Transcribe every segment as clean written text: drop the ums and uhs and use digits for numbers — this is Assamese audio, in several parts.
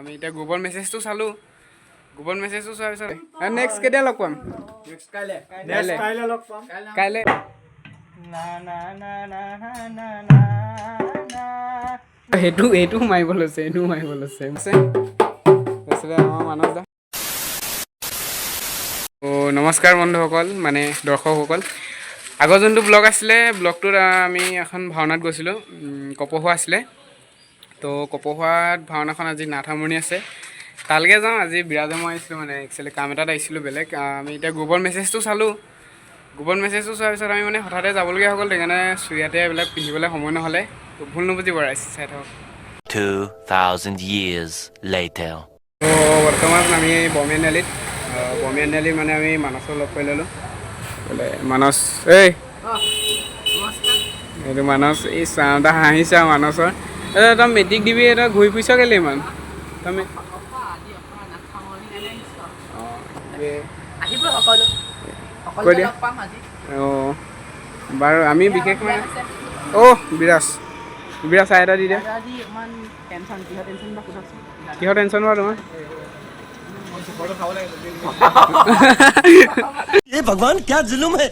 আমি এতিয়া গ্ৰুপৰ মেছেজটো চালোঁ। গ্ৰুপৰ মেছেজটো চোৱাৰ পিছত নেক্সট কেতিয়া লগ পাম? কাইলৈ এইটো মাৰিব লৈছে আমাৰ মানস দা। নমস্কাৰ বন্ধুসকল, মানে দৰ্শকসকল। আগৰ যোনটো ব্লগ আছিলে, ব্লগটোত আমি এখন ভাওনাত গৈছিলোঁ, কপৌহোৱা আছিলে। তো কপৌহোৱাত ভাওনাখন আজি নাট সামৰণি আছে, তালৈকে যাওঁ। আজি বিৰাজে মই আহিছিলোঁ, মানে একচুৱেলি কাম এটাত আহিছিলোঁ বেলেগ। আমি এতিয়া গ্ৰুপৰ মেছেজটো চালোঁ। গ্ৰুপৰ মেছেজটো চোৱাৰ পিছত আমি মানে হঠাতে যাবলগীয়া হৈ গ'ল, সেইকাৰণে চুৰিয়াতে এইবিলাক পিন্ধিবলৈ সময় নহ'লে। তো ভুল নুবুজিব, ৰাইজ চাই থাকক। 2000 years later. তো বৰ্তমান আমি বমিয়ান আলিত মানে আমি মানসক লগ পাই ল'লোঁ। বোলে মানস, এইটো মানস, এই চাওঁটা হাঁহিছে আৰু মানসৰ। তই মেট্ৰিক দিবি, তই ঘূৰি ফুৰিছ কেলৈ ইমান? তই অঁ বাৰু, আমি বিশেষ মানে বিৰাজ চাই এটা দি দিয়া। কিহৰ টেনশ্যন বাৰু তোমাৰ? ये भगवान क्या जुलुम है।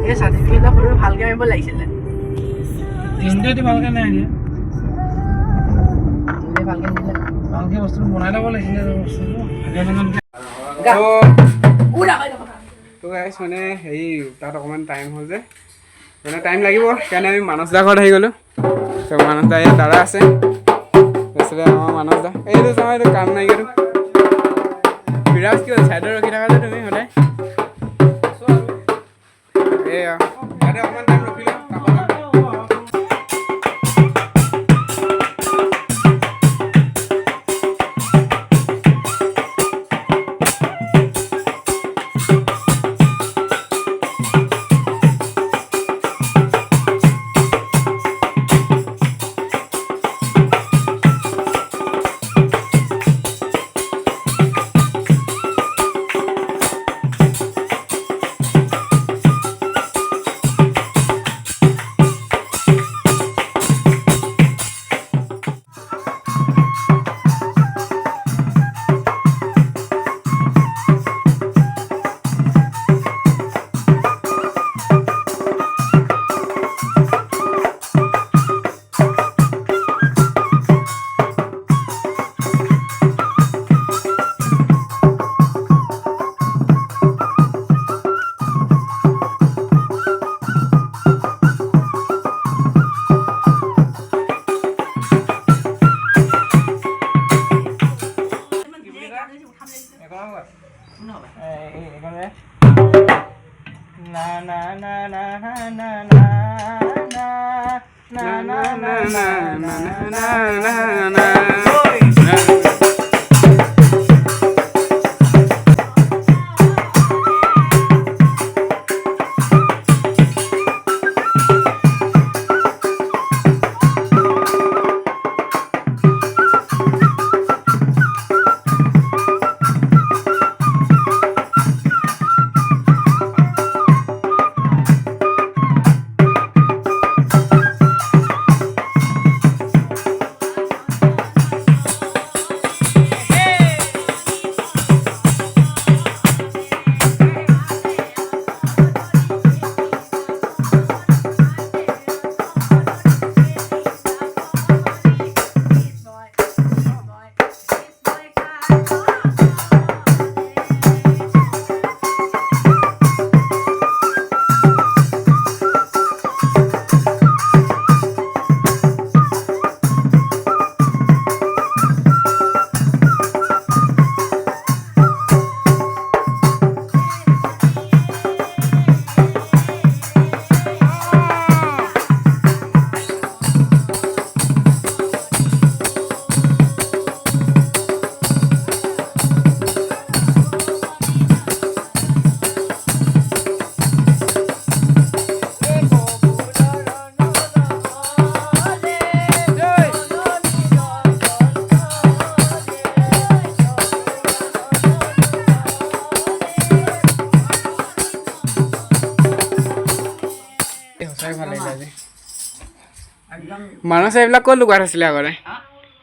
এই সাৰ্টিফিকেটটা পুৰো ভালকে আনিব লাগিছিলে। ইন্দ্ৰটি ভালকৈ নাই দিয়া, ভালকে নিদিলে ভালকৈ বস্তুটো বনাই ল'ব লাগিছিলে। তো গাইছ, মানে হেৰি তাত অকণমান টাইম হ'ল যে, মানে টাইম লাগিব, সেইকাৰণে আমি মানস দা ঘৰত আহি গ'লোঁ। তো মানস দা ইয়াত দাদা আছে, তাৰপিছতে আমাৰ মানস দা এইটো চাওঁ, এইটো কাম নাইকিয়াটো বিৰাজ। কি হ'ল ছাইডত ৰখি থাকা যে তুমি সদায়? এয়া ইয়াতে অকণমান টাইম ৰখিলোঁ। মানুহ এইবিলাক ক'ত লুকুৱাই থৈছিলে আগতে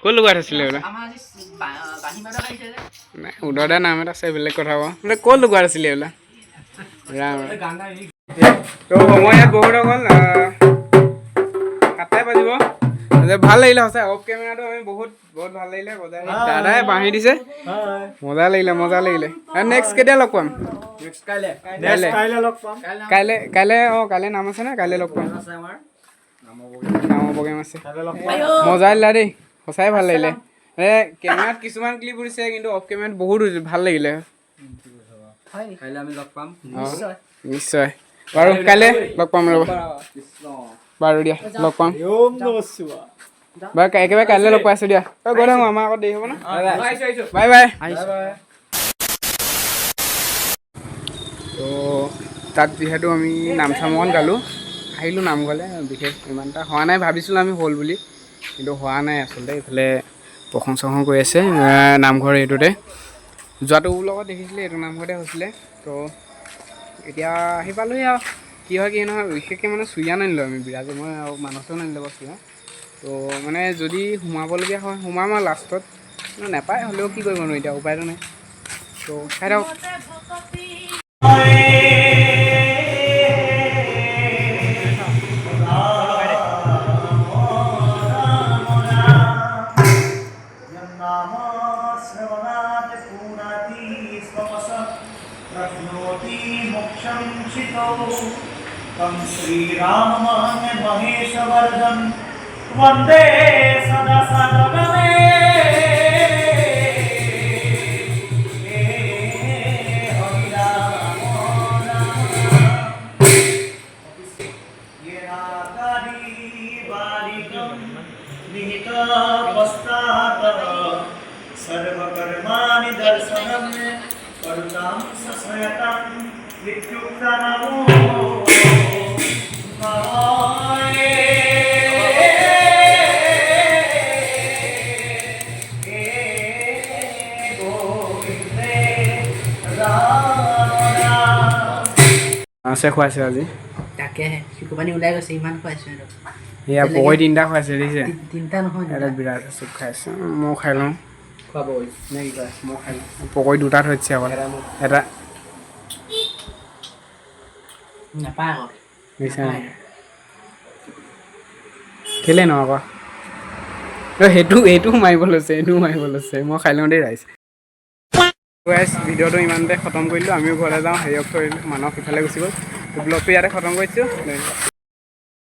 ক'ত লুকুৱাই থৈছিলে এইবিলাক আমাৰ আজি বাঁহী মাদক আহিছে যে নাই উদৰদা নাম এটা আছে বেলেগ কথা বাৰু মানে ক'ত লুকুৱাই থৈছিলে এইবিলাক ৰাম তো সময় ইয়াত বহুত হৈ গ'ল 7টাই বাজিব ভাল লাগিলে সঁচাই অফ কেমেৰাটো আমি বহুত ভাল লাগিলে বজাই দাদাই বাঁহী দিছে মজা লাগিলে নেক্সট কেতিয়া লগ পাম কাইলৈ নাম আছে নে কাইলৈ লগ পাম নামৰ প্ৰগ্ৰেম আছে মজা দিলা দেই সঁচাই ভাল লাগিলে কেমেৰাত কিছুমান ক্লিপ উঠিছে কিন্তু অফ কেমেৰাত বহুত ভাল লাগিলে নিশ্চয় বাৰু কাইলৈ লগ পাম ৰ'ব বাৰু দিয়া লগ পাম বাৰু একেবাৰে কাইলৈ লগ পাইছোঁ দিয়া গৈ থাকোঁ আমাৰ আগত দেৰি হ'ব ন বাই বাই তো তাত যিহেতু আমি নাম চামখন গালোঁ আহিলোঁ নামঘৰলৈ বিশেষ ইমান এটা হোৱা নাই ভাবিছিলোঁ আমি হ'ল বুলি কিন্তু হোৱা নাই আচলতে এইফালে প্ৰশংসা কৰি আছে নামঘৰ এইটোতে যোৱাটো লগত দেখিছিলে এইটো নামঘৰতে হৈছিলে তো এতিয়া আহি পালোঁহি আৰু কি হয় কি নহয় বিশেষকৈ মানে চুৰিয়া নানিলোঁ আমি বিৰাজে মই আৰু মানুহটো নানিলোঁ বাৰু চুৰিয়া তো মানে যদি সোমাবলগীয়া হয় সোমাম আৰু লাষ্টত নাপায় হ'লেও কি কৰিব নোৱাৰোঁ এতিয়া উপায়টো নাই তো খাই থাকক महेशवर्धन वंदे सदा सदगमे सर्वकर्माणि दर्शनं करुणां सस्मयतं विद्युक्तनमो আছে খুৱাইছে আজি তাকেহে চকুপানী ওলাই গৈছে ইমান খুৱাইছোঁ এয়া পকৰি 3টা খুৱাইছে দেখিছে তিনিটা নহয় এটা বিৰাট চুপ খাইছে মই খাই লওঁ খুৱাব নে কি কয় মই খাই লওঁ পকৰি 2টা থৈছে আকৌ এটা নাপায় আকৌ বুজিছা নাই কেলে ন আকৌ এইটো মাৰিব লৈছে মই খাই লওঁ দেই ৰাইজ ভিডিঅ'টো ইমানতে খতম কৰিলোঁ আমিও ঘৰলৈ যাওঁ হেৰিয়ক থৈ মানুহ সিফালে গুচি গ'ল ব্লগটো ইয়াতে খতম কৰিছোঁ